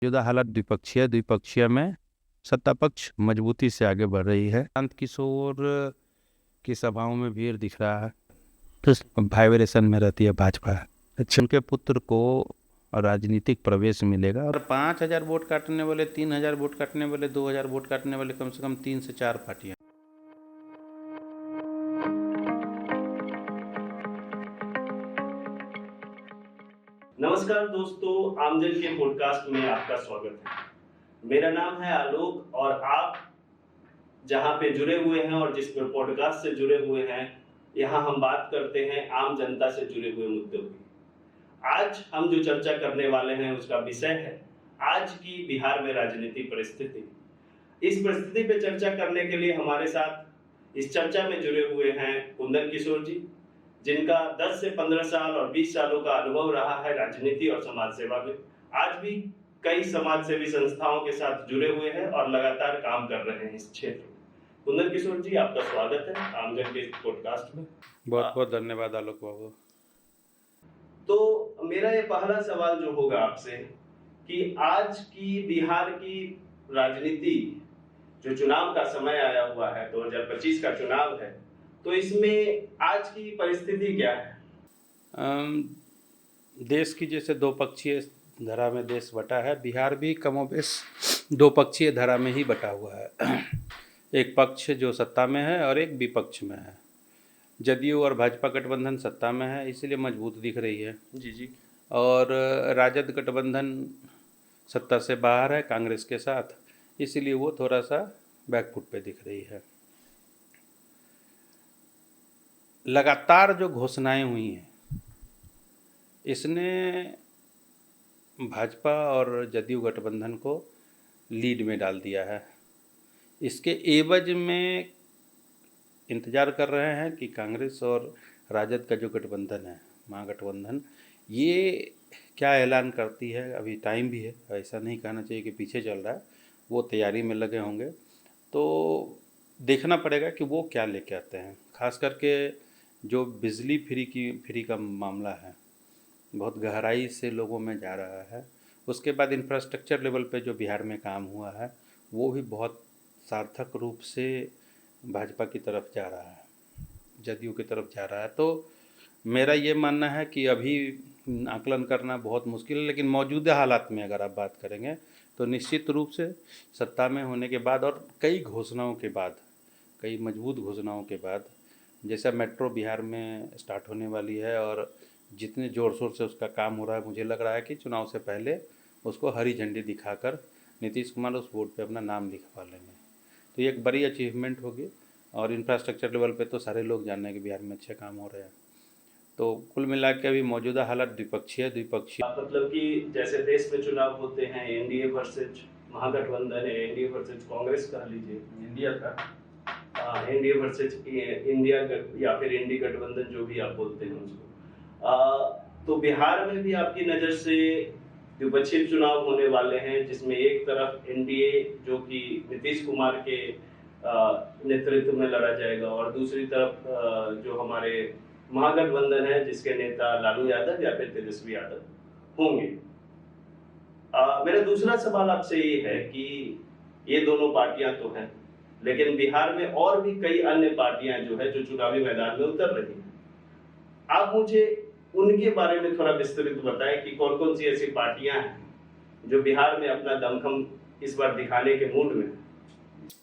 मौजूदा हालत द्विपक्षीय में सत्ता पक्ष मजबूती से आगे बढ़ रही है। शांत किशोर की सभाओं में भीड़ दिख रहा है, वाइब्रेशन में रहती है भाजपा। अच्छा, उनके पुत्र को राजनीतिक प्रवेश मिलेगा और 5,000 वोट काटने वाले, 3,000 वोट काटने वाले, 2,000 वोट काटने वाले कम से कम 3 से 4 पार्टियां। नमस्कार दोस्तों, आमजन के पॉडकास्ट में आपका स्वागत है। मेरा नाम है आलोक और आप जहां पे जुड़े हुए हैं और जिस पॉडकास्ट से जुड़े हुए हैं, यहां हम बात करते हैं आम जनता से जुड़े हुए मुद्दों की। आज हम जो चर्चा करने वाले हैं उसका विषय है आज की बिहार में राजनीतिक परिस्थिति। इस परिस्थिति पे चर्चा करने के लिए हमारे साथ इस चर्चा में जुड़े हुए हैं कुंदन किशोर जी, जिनका 10 से 15 साल और 20 सालों का अनुभव रहा है राजनीति और समाज सेवा में। आज भी कई समाज सेवी संस्थाओं के साथ जुड़े हुए हैं और लगातार काम कर रहे हैं इस क्षेत्र में। कुंदन किशोर जी, आपका स्वागत है आमजन के पॉडकास्ट में। बहुत बहुत धन्यवाद आलोक बाबू। तो मेरा ये पहला सवाल जो होगा आपसे कि आज की बिहार की राजनीति, जो चुनाव का समय आया हुआ है, 2025 का चुनाव है, तो इसमें आज की परिस्थिति क्या है? देश की जैसे दो पक्षीय धारा में देश बटा है, बिहार भी कमोबेश दो पक्षीय धारा में ही बटा हुआ है। एक पक्ष जो सत्ता में है और एक विपक्ष में है। जदयू और भाजपा गठबंधन सत्ता में है, इसलिए मजबूत दिख रही है जी। और राजद गठबंधन सत्ता से बाहर है कांग्रेस के साथ, इसलिए वो थोड़ा सा बैकफुट पे दिख रही है। लगातार जो घोषणाएं हुई हैं, इसने भाजपा और जदयू गठबंधन को लीड में डाल दिया है। इसके एवज में इंतज़ार कर रहे हैं कि कांग्रेस और राजद का जो गठबंधन है, महागठबंधन, ये क्या ऐलान करती है। अभी टाइम भी है, ऐसा नहीं कहना चाहिए कि पीछे चल रहा है, वो तैयारी में लगे होंगे। तो देखना पड़ेगा कि वो क्या लेके आते हैं। खास करके जो बिजली फ्री का मामला है, बहुत गहराई से लोगों में जा रहा है। उसके बाद इंफ्रास्ट्रक्चर लेवल पे जो बिहार में काम हुआ है, वो भी बहुत सार्थक रूप से भाजपा की तरफ जा रहा है, जदयू की तरफ जा रहा है। तो मेरा ये मानना है कि अभी आकलन करना बहुत मुश्किल है, लेकिन मौजूदा हालात में अगर आप बात करेंगे तो निश्चित रूप से सत्ता में होने के बाद और कई घोषणाओं के बाद, कई मजबूत घोषणाओं के बाद, जैसा मेट्रो बिहार में स्टार्ट होने वाली है और जितने ज़ोर शोर से उसका काम हो रहा है, मुझे लग रहा है कि चुनाव से पहले उसको हरी झंडी दिखाकर नीतीश कुमार उस बोर्ड पे अपना नाम लिखवा लेंगे। तो ये एक बड़ी अचीवमेंट होगी। और इंफ्रास्ट्रक्चर लेवल पे तो सारे लोग जानते हैं कि बिहार में अच्छे काम हो रहे हैं। तो कुल मिला के अभी मौजूदा हालत द्विपक्षीय मतलब कि जैसे देश में चुनाव होते हैं, एनडीए वर्सेज महागठबंधन है, एनडीए वर्सेज कांग्रेस कह लीजिए, इंडिया का एनडीए वर्सेज इंडिया या फिर इंडी गठबंधन, जो भी आप बोलते हैं उसको। तो बिहार में भी आपकी नज़र से द्विपक्षीय चुनाव होने वाले हैं, जिसमें एक तरफ एनडीए जो कि नीतीश कुमार के नेतृत्व में लड़ा जाएगा और दूसरी तरफ जो हमारे महागठबंधन है, जिसके नेता लालू यादव या फिर तेजस्वी यादव होंगे। मेरा दूसरा सवाल आपसे ये है कि ये दोनों पार्टियां तो हैं, लेकिन बिहार में और भी कई अन्य पार्टियां जो है जो चुनावी मैदान में उतर रही हैं। आप मुझे उनके बारे में थोड़ा विस्तृत बताएं कि कौन कौन सी ऐसी पार्टियां हैं जो बिहार में अपना दमखम इस बार दिखाने के मूड में।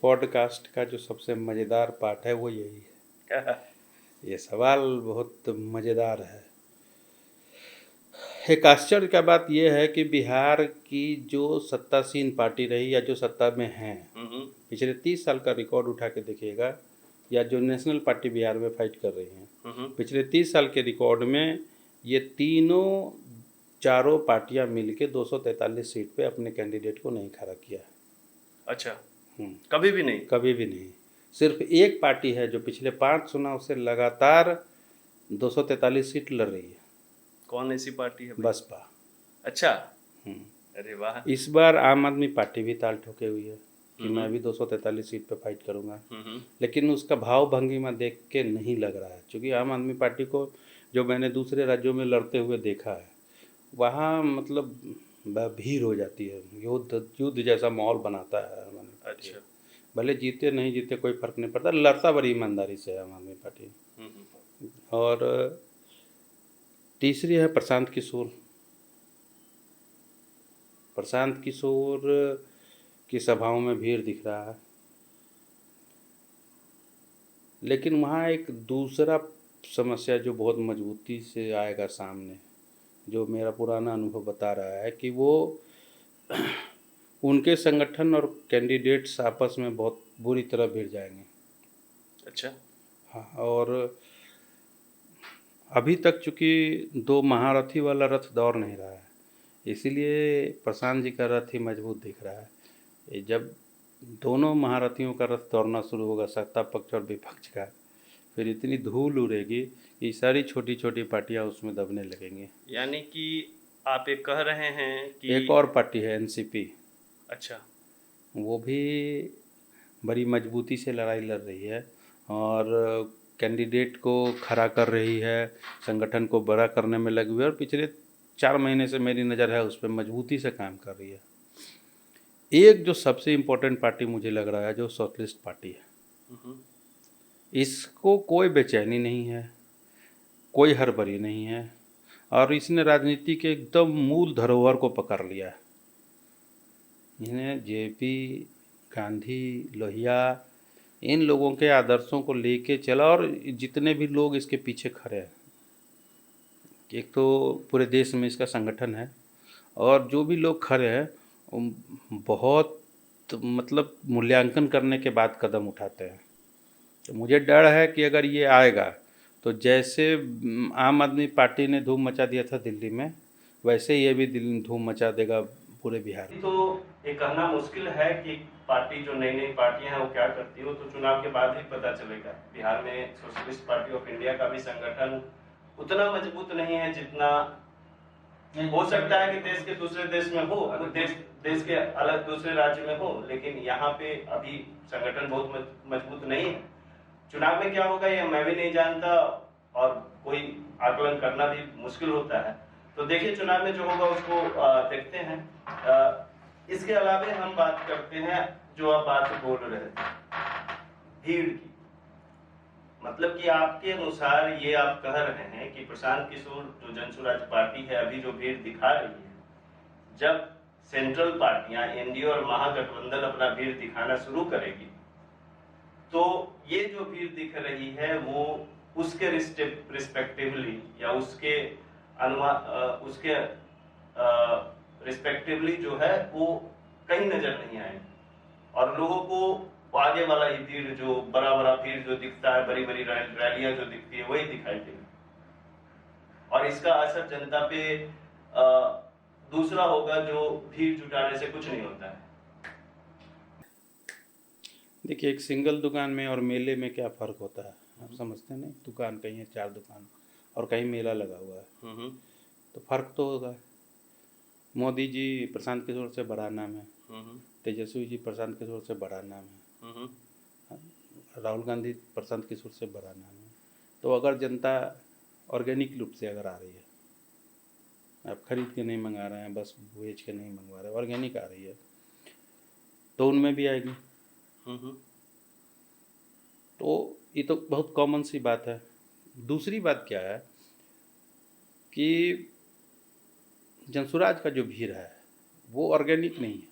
पॉडकास्ट का जो सबसे मज़ेदार पार्ट है वो यही है। ये सवाल बहुत मज़ेदार है। एक आश्चर्य का बात यह है कि बिहार की जो सत्तासीन पार्टी रही या जो सत्ता में है, पिछले 30 साल का रिकॉर्ड उठा के देखिएगा, या जो नेशनल पार्टी बिहार में फाइट कर रही हैं, पिछले 30 साल के रिकॉर्ड में ये चारों पार्टियां मिलके 243 सीट पे अपने कैंडिडेट को नहीं खड़ा किया। अच्छा, कभी भी नहीं? कभी भी नहीं। सिर्फ एक पार्टी है जो पिछले 5 चुनाव से लगातार 243 सीट लड़ रही है। कौन ऐसी पार्टी है? बसपा। अच्छा। अरे वाह। इस बार आम आदमी पार्टी भी ताल ठोके हुई है कि मैं भी 243 सीट पे फाइट करूंगा, लेकिन उसका भाव भंगिमा देख के नहीं लग रहा है। क्योंकि आम आदमी पार्टी को जो मैंने दूसरे राज्यों में लड़ते हुए देखा है, वहाँ मतलब भीड़ हो जाती है, युद्ध युद्ध जैसा माहौल बनाता है आम आदमी पार्टी। अच्छा। भले जीते नहीं जीते कोई फर्क नहीं पड़ता, लड़ता बड़ी ईमानदारी से है आम आदमी पार्टी। और तीसरी है प्रशांत किशोर। प्रशांत किशोर की सभाओं में भीड़ दिख रहा है, लेकिन वहाँ एक दूसरा समस्या जो बहुत मजबूती से आएगा सामने, जो मेरा पुराना अनुभव बता रहा है कि वो उनके संगठन और कैंडिडेट्स आपस में बहुत बुरी तरह भिड़ जाएंगे। अच्छा। हाँ, और अभी तक चूँकि 2 महारथी वाला रथ दौड़ नहीं रहा है, इसीलिए प्रशांत जी का रथ ही मजबूत दिख रहा है। ये जब दोनों महारथियों का रथ दौड़ना शुरू होगा, सत्ता पक्ष और विपक्ष का, फिर इतनी धूल उड़ेगी कि सारी छोटी छोटी पार्टियां उसमें दबने लगेंगी। यानी कि आप ये कह रहे हैं कि एक और पार्टी है एनसीपी, अच्छा, वो भी बड़ी मजबूती से लड़ाई लड़ रही है और कैंडिडेट को खड़ा कर रही है, संगठन को बड़ा करने में लगी हुई है और पिछले 4 महीने से मेरी नज़र है उस पर मजबूती से काम कर रही है। एक जो सबसे इम्पोर्टेंट पार्टी मुझे लग रहा है, जो सोशलिस्ट पार्टी है, इसको कोई बेचैनी नहीं है, कोई हड़बड़ी नहीं है और इसने राजनीति के एकदम मूल धरोहर को पकड़ लिया है। इन्हें जेपी, गांधी, लोहिया, इन लोगों के आदर्शों को लेके चला और जितने भी लोग इसके पीछे खड़े हैं, एक तो पूरे देश में इसका संगठन है और जो भी लोग खड़े हैं बहुत मतलब मूल्यांकन करने के बाद कदम उठाते हैं। तो मुझे डर है कि अगर ये आएगा तो जैसे आम आदमी पार्टी ने धूम मचा दिया था दिल्ली में, वैसे ये भी धूम मचा देगा पूरे बिहार में। तो ये कहना मुश्किल है कि पार्टी जो नई नई पार्टियां हैं वो क्या करती हो, तो चुनाव के बाद ही पता चलेगा। बिहार में सोशलिस्ट पार्टी ऑफ इंडिया का भी संगठन उतना मजबूत नहीं है जितना हो सकता है कि देश के दूसरे देश में हो, देश के अलग दूसरे राज्य में हो, लेकिन यहाँ पे अभी संगठन बहुत मजबूत नहीं है। चुनाव में क्या होगा ये मैं भी नहीं जानता और कोई आकलन करना भी मुश्किल होता है। तो देखिए चुनाव में जो होगा उसको देखते हैं। इसके अलावा हम बात करते हैं जो आप बात बोल रहे थे भीड़ की, मतलब कि आपके अनुसार ये आप कह रहे हैं कि प्रशांत किशोर जो जनसुराज पार्टी है अभी जो भीड़ दिखा रही है, जब सेंट्रल पार्टियां एनडीए और महागठबंधन अपना भीड़ दिखाना शुरू करेगी तो ये जो भीड़ दिख रही है वो उसके रिस्पेक्टिवली या उसके उसके रिस्पेक्टिवली जो है वो कहीं नजर नहीं आएगी और लोगों को आगे वाला ही भीड़ जो बड़ा बड़ा भीड़ जो दिखता है, बड़ी बड़ी रैलियां जो दिखती है वही दिखाई देगी और इसका असर जनता पे दूसरा होगा जो भीड़ जुटाने से कुछ नहीं होता है। देखिए, एक सिंगल दुकान में और मेले में क्या फ़र्क होता है आप समझते नहीं? दुकान कहीं है, 4 दुकान और कहीं मेला लगा हुआ है, तो फ़र्क तो होगा। मोदी जी प्रशांत किशोर से बड़ा नाम है, तेजस्वी जी प्रशांत किशोर से बड़ा नाम है, राहुल गांधी प्रशांत किशोर से बड़ा नाम है। तो अगर जनता ऑर्गेनिक रूप से अगर आ रही है, आप खरीद के नहीं मंगा रहे हैं, बस बेच के नहीं मंगवा रहे, ऑर्गेनिक आ रही है, तो उनमें भी आएगी। तो ये तो बहुत कॉमन सी बात है। दूसरी बात क्या है कि जनसुराज का जो भीड़ है वो ऑर्गेनिक नहीं है।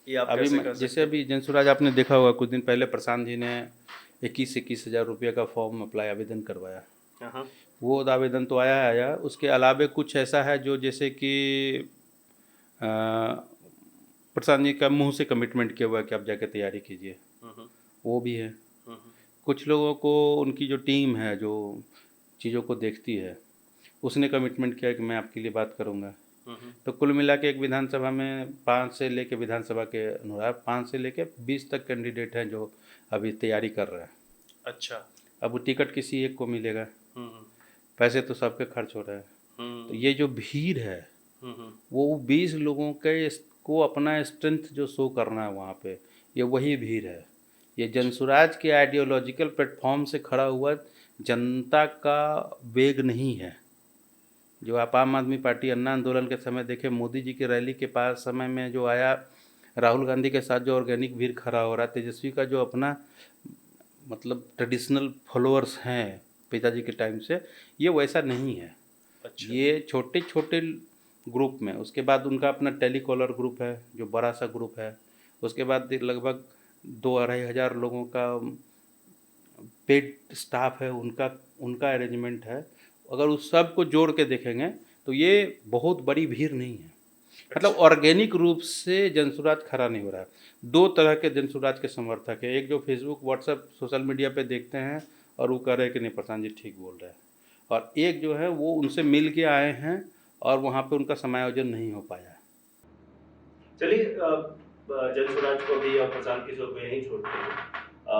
ये आप अभी जैसे अभी जनसुराज आपने देखा होगा, कुछ दिन पहले प्रशांत जी ने 21 हज़ार रुपये का फॉर्म अप्लाई आवेदन करवाया। वो आवेदन तो आया, उसके अलावे कुछ ऐसा है जो जैसे कि प्रशांत जी का मुंह से कमिटमेंट किया हुआ है कि आप जाके तैयारी कीजिए, वो भी है। कुछ लोगों को उनकी जो टीम है जो चीज़ों को देखती है उसने कमिटमेंट किया कि मैं आपके लिए बात करूंगा। तो कुल मिला के एक विधानसभा में 5 से लेके विधानसभा के अनुसार 5 से लेके 20 तक कैंडिडेट हैं जो अभी तैयारी कर रहे हैं। अच्छा। अब वो टिकट किसी एक को मिलेगा, पैसे तो सबके खर्च हो रहे हैं। तो ये जो भीड़ है वो 20 लोगों के को अपना स्ट्रेंथ जो शो करना है वहाँ पे, ये वही भीड़ है। ये जनसुराज के आइडियोलॉजिकल प्लेटफॉर्म से खड़ा हुआ जनता का वेग नहीं है। जो आप आम आदमी पार्टी अन्ना आंदोलन के समय देखे, मोदी जी की रैली के पास समय में जो आया, राहुल गांधी के साथ जो ऑर्गेनिक भीड़ खड़ा हो रहा, तेजस्वी का जो अपना मतलब ट्रेडिशनल फॉलोअर्स हैं पिताजी के टाइम से, ये वैसा नहीं है। अच्छा। ये छोटे छोटे ग्रुप में, उसके बाद उनका अपना टेलीकॉलर ग्रुप है जो बड़ा सा ग्रुप है, उसके बाद लगभग 2-2,500 लोगों का पेड स्टाफ है, उनका उनका अरेंजमेंट है। अगर उस सब को जोड़ के देखेंगे तो ये बहुत बड़ी भीड़ नहीं है। मतलब ऑर्गेनिक रूप से जनसुराज खड़ा नहीं हो रहा है। दो तरह के जनसुराज के समर्थक है, एक जो फेसबुक व्हाट्सएप सोशल मीडिया पे देखते हैं और वो कह रहे हैं कि नहीं प्रशांत जी ठीक बोल रहे हैं, और एक जो है वो उनसे मिल के आए हैं और वहाँ पे उनका समायोजन नहीं हो पाया। चलिए जनसुराज को भी और प्रशांत किशोर को यहीं छोड़ते हैं।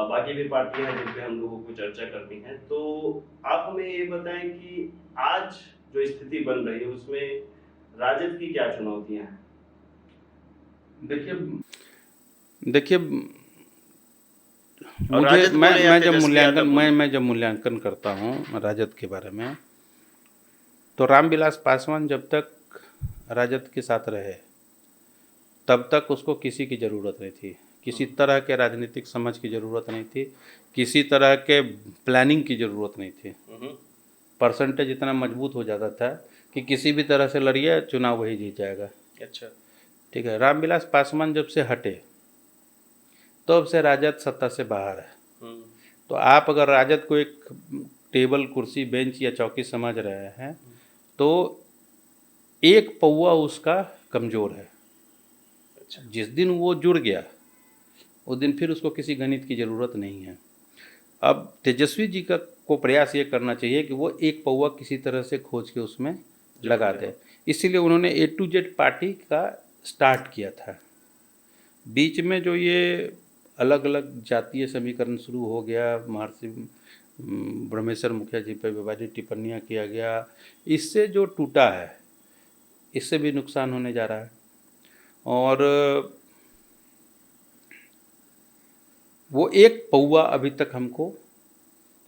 बाकी भी पार्टियां हैं जिन पे हम लोगों को चर्चा करनी है, तो आप हमें ये बताएं कि आज जो स्थिति बन रही है उसमें राजद की क्या चुनौतियां हैं? देखिए और मुझे राजद बोले या मैं जब तेजस्वी मूल्यांकन यादव बोले? मैं जब मूल्यांकन करता हूँ राजद के बारे में, तो रामविलास पासवान जब तक राजद के साथ रहे तब तक उसको किसी की ज़रूरत नहीं थी, किसी तरह के राजनीतिक समझ की ज़रूरत नहीं थी, किसी तरह के प्लानिंग की ज़रूरत नहीं थी। परसेंटेज इतना मजबूत हो जाता था कि किसी भी तरह से लड़िए चुनाव वही जीत जाएगा। अच्छा। ठीक है, रामविलास पासवान जब से हटे तो अब से राजद सत्ता से बाहर है। तो आप अगर राजद को एक टेबल कुर्सी बेंच या चौकी समझ रहे हैं तो एक पौवा उसका कमज़ोर है। अच्छा। जिस दिन वो जुड़ गया उस दिन फिर उसको किसी गणित की ज़रूरत नहीं है। अब तेजस्वी जी का को प्रयास ये करना चाहिए कि वो एक पौवा किसी तरह से खोज के उसमें लगा दे। इसीलिए उन्होंने A to Z पार्टी का स्टार्ट किया था। बीच में जो ये अलग अलग जातीय समीकरण शुरू हो गया, महर्षि ब्रह्मेश्वर मुखिया जी पर विवादित टिप्पणियाँ किया गया, इससे जो टूटा है इससे भी नुकसान होने जा रहा है। और वो एक पौवा अभी तक हमको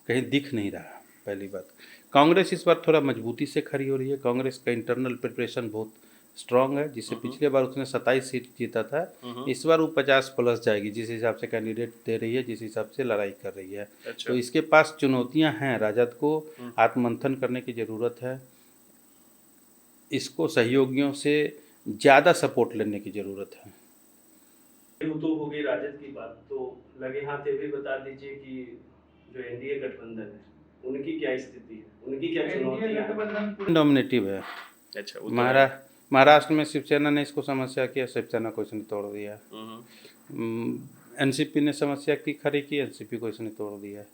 कहीं दिख नहीं रहा। पहली बात, कांग्रेस इस बार थोड़ा मजबूती से खड़ी हो रही है। कांग्रेस का इंटरनल प्रिपरेशन बहुत स्ट्रांग है, जिससे पिछले बार उसने 27 सीट जीता था, इस बार वो 50+ जाएगी जिस हिसाब से कैंडिडेट दे रही है, जिस हिसाब से लड़ाई कर रही है। अच्छा। तो इसके पास चुनौतियां हैं, राजद को आत्ममंथन करने की ज़रूरत है, इसको सहयोगियों से ज़्यादा सपोर्ट लेने की ज़रूरत है। तो हो गई राजद की बात, तो लगे हाथ ये भी बता दीजिए कि जो एनडीए गठबंधन है उनकी क्या स्थिति है, उनकी क्या चुनौतियां हैं? डोमिनेटिव है। अच्छा। महाराष्ट्र में शिवसेना ने इसको समस्या किया, शिवसेना को इसने तोड़ दिया। एनसीपी ने समस्या की खड़ी की, एनसीपी को इसने तोड़ दिया।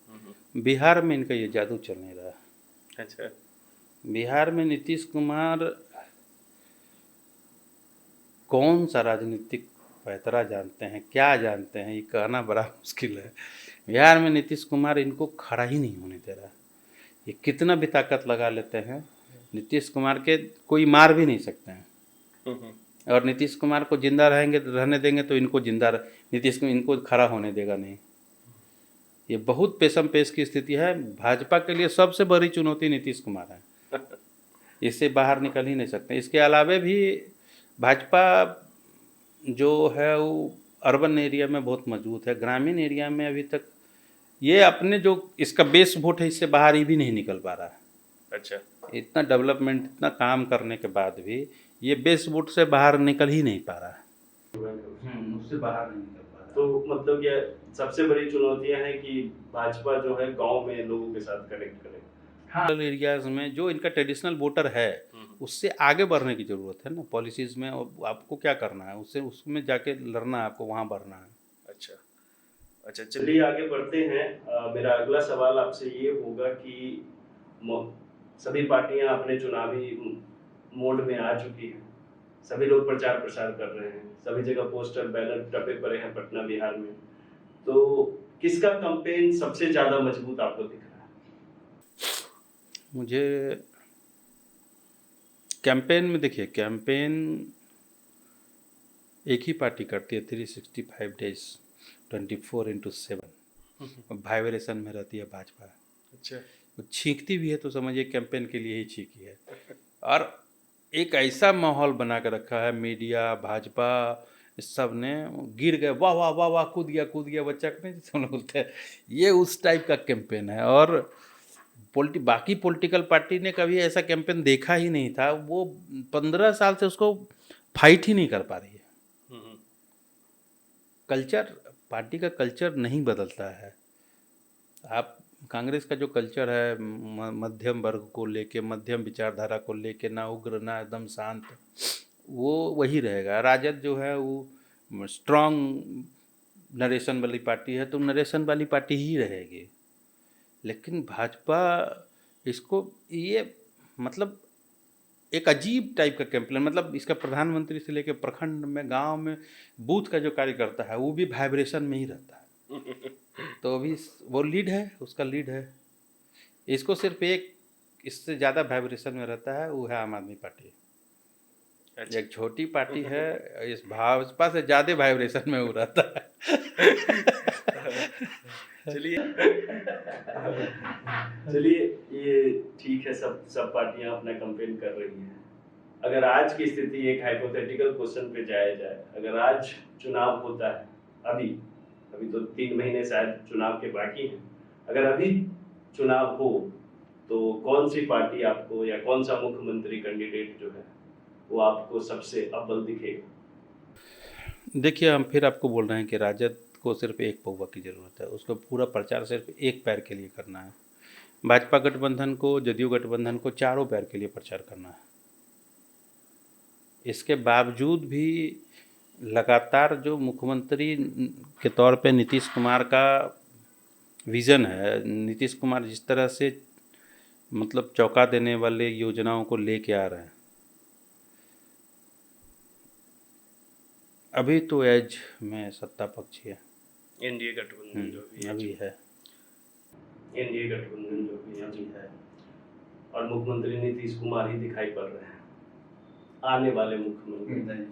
बिहार में इनका ये जादू चल नहीं रहा। अच्छा। बिहार में नीतीश कुमार कौन सा राजनीतिक पैतरा जानते हैं, क्या जानते हैं, ये कहना बड़ा मुश्किल है। बिहार में नीतीश कुमार इनको खड़ा ही नहीं होने दे रहा। ये कितना भी ताकत लगा लेते हैं, नीतीश कुमार के कोई मार भी नहीं सकते हैं। और नीतीश कुमार को जिंदा रहने देंगे तो इनको नीतीश को इनको खड़ा होने देगा नहीं। ये बहुत पेशम पेश की स्थिति है। भाजपा के लिए सबसे बड़ी चुनौती नीतीश कुमार है, इससे बाहर निकल ही नहीं सकते। इसके अलावे भी भाजपा जो है वो अर्बन एरिया में बहुत मजबूत है, ग्रामीण एरिया में अभी तक ये अपने जो इसका बेस वोट है इससे बाहर ही भी नहीं निकल पा रहा है। अच्छा। इतना डेवलपमेंट, इतना काम करने के बाद भी ये बेस वोट से बाहर निकल ही नहीं पा रहा है। उससे बाहर नहीं निकल पा रहा। तो मतलब क्या सबसे बड़ी चुनौतियां हैं कि भाजपा जो है गांव में लोगों के साथ कनेक्ट करे। हाँ, एरियाज में जो इनका ट्रेडिशनल वोटर है उससे आगे बढ़ने की ज़रूरत है ना पॉलिसीज़ में। और आपको क्या करना है, उससे उसमें जाके लड़ना है, आपको वहाँ बढ़ना है। अच्छा। अच्छा, चलिए आगे बढ़ते हैं। मेरा अगला सवाल आपसे ये होगा कि सभी पार्टियां अपने चुनावी मोड में आ चुकी हैं, सभी लोग प्रचार प्रसार कर रहे हैं, सभी जगह पोस्टर बैनर टपे पड़े हैं पटना बिहार में, तो किसका कैंपेन सबसे ज्यादा मजबूत आपको दिख रहा है? मुझे कैंपेन में देखिए, कैंपेन एक ही पार्टी करती है 365 डेज 24/7 वाइब्रेशन में रहती है भाजपा। अच्छा। वो छींकती भी है तो समझिए कैंपेन के लिए ही छींकी है। और एक ऐसा माहौल बना के रखा है, मीडिया भाजपा इस सब ने, गिर गए वाह वाह वाह वाह, कूद गया बच्चा को, नहीं जैसे हम लोग बोलते हैं, ये उस टाइप का कैंपेन है। और बाकी पॉलिटिकल पार्टी ने कभी ऐसा कैंपेन देखा ही नहीं था। वो 15 साल से उसको फाइट ही नहीं कर पा रही है। कल्चर, पार्टी का कल्चर नहीं बदलता है। आप कांग्रेस का जो कल्चर है मध्यम वर्ग को लेके, मध्यम विचारधारा को लेके, ना उग्र ना एकदम शांत, वो वही रहेगा। राजद जो है वो स्ट्रॉन्ग नरेशन वाली पार्टी है, तो नरेशन वाली पार्टी ही रहेगी। लेकिन भाजपा इसको, ये मतलब एक अजीब टाइप का कैंपेन, मतलब इसका प्रधानमंत्री से लेकर प्रखंड में, गांव में, बूथ का जो कार्यकर्ता है वो भी वाइब्रेशन में ही रहता है। तो अभी वो लीड है, उसका लीड है। इसको सिर्फ एक, इससे ज़्यादा वाइब्रेशन में रहता है, वो है आम आदमी पार्टी। अच्छा। एक छोटी पार्टी है, इस भाजपा से ज़्यादा वाइब्रेशन में वो रहता है। चलिए चलिए, ये ठीक है, सब सब पार्टियां अपना कैंपेन कर रही हैं। अगर आज की स्थिति, एक हाइपोथेटिकल क्वेश्चन पे जाया जाए, अगर आज चुनाव होता है, अभी अभी तो 3 महीने शायद चुनाव के बाकी हैं, अगर अभी चुनाव हो तो कौन सी पार्टी आपको, या कौन सा मुख्यमंत्री कैंडिडेट जो है वो आपको सबसे अव्वल दिखेगा? देखिए, हम फिर आपको बोल रहे हैं कि राजद को सिर्फ एक पौवा की ज़रूरत है, उसको पूरा प्रचार सिर्फ एक पैर के लिए करना है। भाजपा गठबंधन को, जदयू गठबंधन को चारों पैर के लिए प्रचार करना है। इसके बावजूद भी लगातार जो मुख्यमंत्री के तौर पे नीतीश कुमार का विज़न है, नीतीश कुमार जिस तरह से मतलब चौंका देने वाले योजनाओं को लेके आ रहे हैं, अभी तो एज में सत्ता पक्ष है, एनडीए गठबंधन जो भी अभी है, एनडीए गठबंधन जो भी अभी है, और मुख्यमंत्री नीतीश कुमार ही दिखाई पड़ रहे हैं आने वाले मुख्यमंत्री।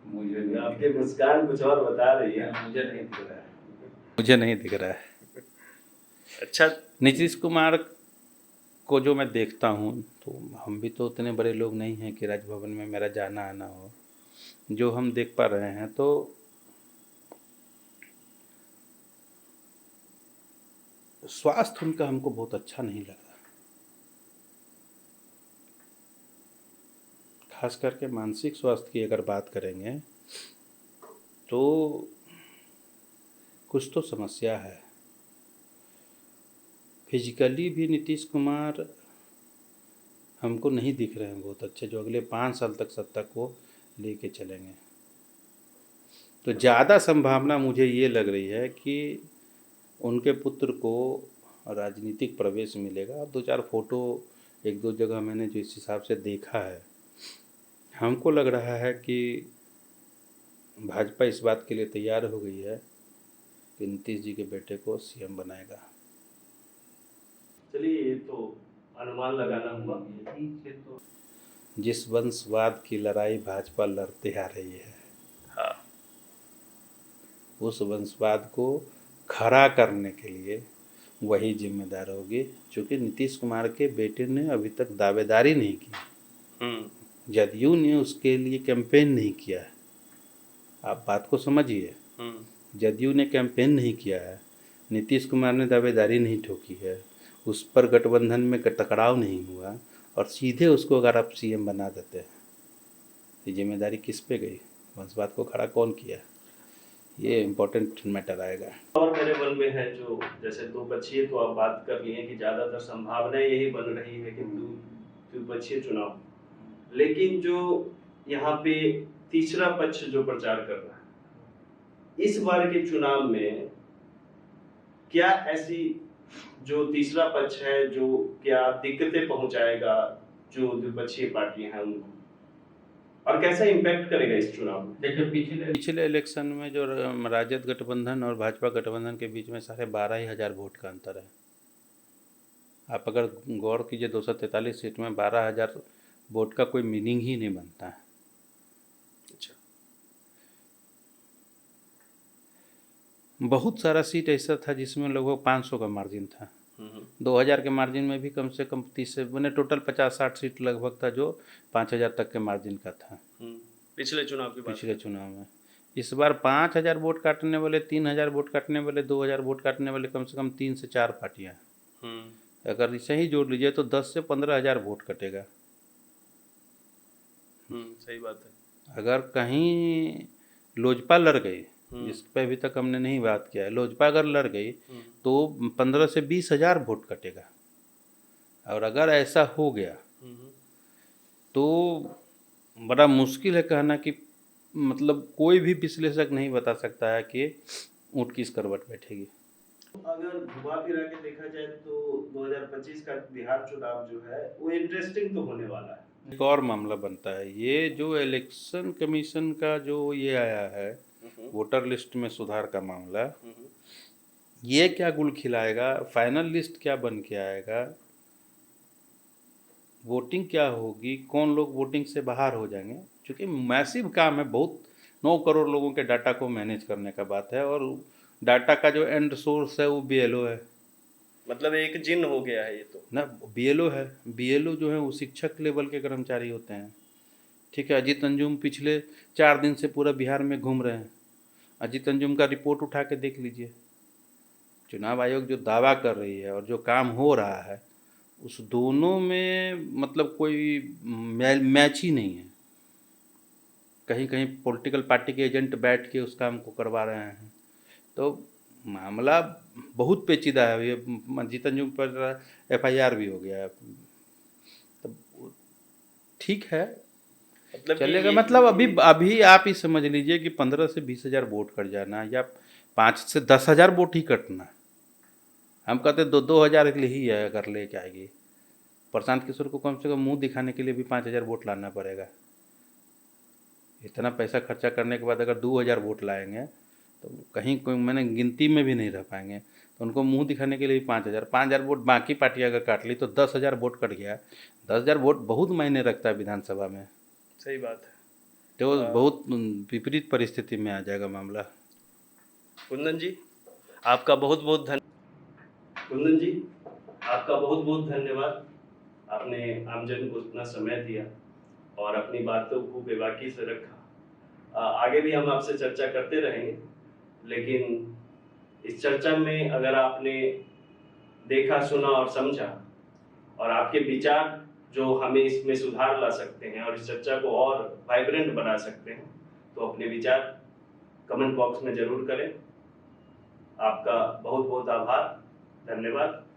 मुझे आपके मुस्कान कुछ और बता रही है, मुझे नहीं दिख रहा है। मुझे नहीं दिख रहा है। अच्छा, नीतीश कुमार को जो मैं देखता हूँ, तो हम भी तो उतने बड़े लोग नहीं हैं कि राजभवन में मेरा जाना आना हो। जो हम देख पा रहे हैं, तो स्वास्थ्य उनका हमको बहुत अच्छा नहीं लग रहा, खास करके मानसिक स्वास्थ्य की अगर बात करेंगे तो कुछ तो समस्या है। फिजिकली भी नीतीश कुमार हमको नहीं दिख रहे हैं बहुत अच्छे, जो अगले 5 साल तक सत्ता को लेके चलेंगे। तो ज़्यादा संभावना मुझे ये लग रही है कि उनके पुत्र को राजनीतिक प्रवेश मिलेगा। 2-4 फोटो एक दो जगह मैंने जो इस हिसाब से देखा है, हमको लग रहा है कि भाजपा इस बात के लिए तैयार हो गई है कि नीतीश जी के बेटे को सीएम बनाएगा। चलिए, ये तो अनुमान लगाना हुआ। तो जिस वंशवाद की लड़ाई भाजपा लड़ते आ रही है, हाँ, उस वंशवाद को खड़ा करने के लिए वही जिम्मेदार होगी, क्योंकि नीतीश कुमार के बेटे ने अभी तक दावेदारी नहीं की, जदयू ने उसके लिए कैंपेन नहीं किया है। आप बात को समझिए, जदयू ने कैंपेन नहीं किया है, नीतीश कुमार ने दावेदारी नहीं ठोकी है, उस पर गठबंधन में टकराव नहीं हुआ, और सीधे उसको अगर आप सीएम बना देते हैं, ये जिम्मेदारी किस पे गई? वंशवाद को खड़ा कौन किया? ये इम्पोर्टेंट मैटर आएगा। और मेरे मन में है, जो जैसे द्विपक्षीय तो आप बात कर लिए कि ज्यादातर संभावना यही बन रही है कि द्विपक्षीय चुनाव, लेकिन जो यहाँ पे तीसरा पक्ष जो प्रचार कर रहा है, इस बार के चुनाव में क्या ऐसी जो तीसरा पक्ष है जो क्या दिक्कतें पहुंचाएगा जो द्विपक्षीय पार्टियां हैं उनको, और कैसा इम्पैक्ट करेगा इस चुनाव में? देखिए, पिछले इलेक्शन में जो राजद गठबंधन और भाजपा गठबंधन के बीच में 12,500 वोट का अंतर है। आप अगर गौर कीजिए, 243 सीट में 12,000 वोट का कोई मीनिंग ही नहीं बनता है। अच्छा, बहुत सारा सीट ऐसा था जिसमें लगभग 500 का मार्जिन था। 2000 के मार्जिन में भी कम से कम 30 से मैंने टोटल 50-60 सीट लगभग था जो 5000 तक के मार्जिन का था पिछले चुनाव की बात पिछले चुनाव में। इस बार 5000 वोट काटने वाले, 3000 वोट काटने वाले, 2000 वोट काटने वाले कम से कम 3 से 4 पार्टियां हैं। अगर इसे ही जोड़ लीजिए तो 10 से 15,000 वोट कटेगा। सही बात है। अगर कहीं लोजपा लड़ गई, जिस पे अभी तक हमने नहीं बात किया है, लोजपा अगर लड़ गई तो 15 से 20,000 वोट कटेगा। और अगर ऐसा हो गया तो बड़ा मुश्किल है कहना कि मतलब कोई भी विश्लेषक नहीं बता सकता है कि ऊँट किस करवट बैठेगी। अगर घुमा फिरा के देखा जाए तो 2025 का बिहार चुनाव जो है वो इंटरेस्टिंग तो होने वाला है। एक और मामला बनता है, ये जो इलेक्शन कमीशन का जो ये आया है वोटर लिस्ट में सुधार का मामला, ये क्या गुल खिलाएगा, फाइनल लिस्ट क्या बन के आएगा, वोटिंग क्या होगी, कौन लोग वोटिंग से बाहर हो जाएंगे, क्योंकि मैसिव काम है, बहुत 9 करोड़ लोगों के डाटा को मैनेज करने का बात है। और डाटा का जो एंड सोर्स है वो BLO है, मतलब एक जिन हो गया है ये तो ना। BLO है, BLO जो है वो शिक्षक लेवल के कर्मचारी होते हैं। ठीक है, अजीत अंजुम पिछले 4 दिन से पूरा बिहार में घूम रहे हैं। अजीत अंजुम का रिपोर्ट उठा के देख लीजिए। चुनाव आयोग जो दावा कर रही है और जो काम हो रहा है उस दोनों में मतलब कोई मैच ही नहीं है। कहीं कहीं पॉलिटिकल पार्टी के एजेंट बैठ के उस काम को करवा रहे हैं। तो मामला बहुत पेचीदा है। ये अजीत अंजुम पर FIR भी हो गया है। तो ठीक है, मतलब चलेगा। मतलब अभी आप ही समझ लीजिए कि 15 से 20,000 वोट कट जाना या 5 से 10,000 वोट ही कटना, हम कहते 2-2 हज़ार के लिए ही है। अगर लेके आएगी प्रशांत किशोर को कम से कम मुंह दिखाने के लिए भी 5,000 वोट लाना पड़ेगा। इतना पैसा खर्चा करने के बाद अगर 2,000 वोट लाएंगे तो कहीं कोई मैंने गिनती में भी नहीं रह पाएंगे। तो उनको मुंह दिखाने के लिए भी 5,000 वोट बाकी पार्टी अगर काट ली तो 10,000 वोट कट गया। 10,000 वोट बहुत मायने रखता है विधानसभा में। सही बात है। तो बहुत विपरीत परिस्थिति में आ जाएगा मामला। कुंदन जी आपका बहुत बहुत धन्यवाद। आपने आमजन को इतना समय दिया और अपनी बातों को बेबाकी से रखा। आगे भी हम आपसे चर्चा करते रहेंगे, लेकिन इस चर्चा में अगर आपने देखा, सुना और समझा और आपके विचार जो हमें इसमें सुधार ला सकते हैं और इस चर्चा को और वाइब्रेंट बना सकते हैं, तो अपने विचार कमेंट बॉक्स में जरूर करें। आपका बहुत बहुत आभार, धन्यवाद।